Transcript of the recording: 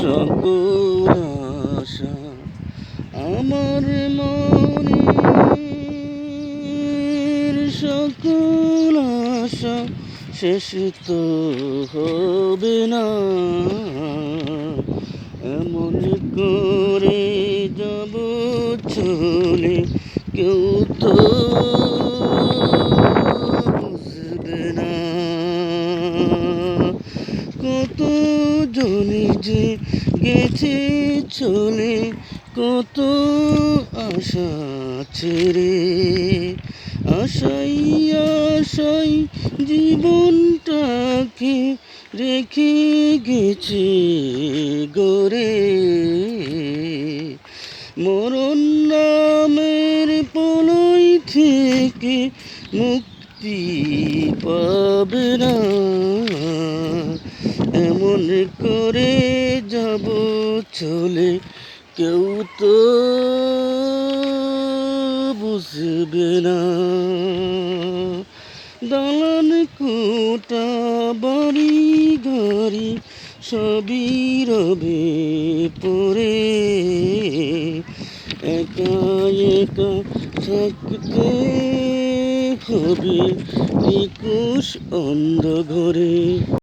সকল আশা আমার মনের সকল আশা শেষ তো হবে না, এমন করে যাব চলে কেউ তো বুঝবে না। কত জনে যে গেছে চলে, কত আশা ছেড়ে, আশাই আশাই জীবনটাকে রেখে গেছে গড়ে। মরণ নামের প্রলয় থেকে মুক্তি পাবে না, এমন করে যাব চলে কেউ তো বুঝবে না। দালান কোটা বাড়ি গাড়ি সবই রবে পড়ে, একা একা থাকতে হবে নিকুশ অন্ধ ঘরে।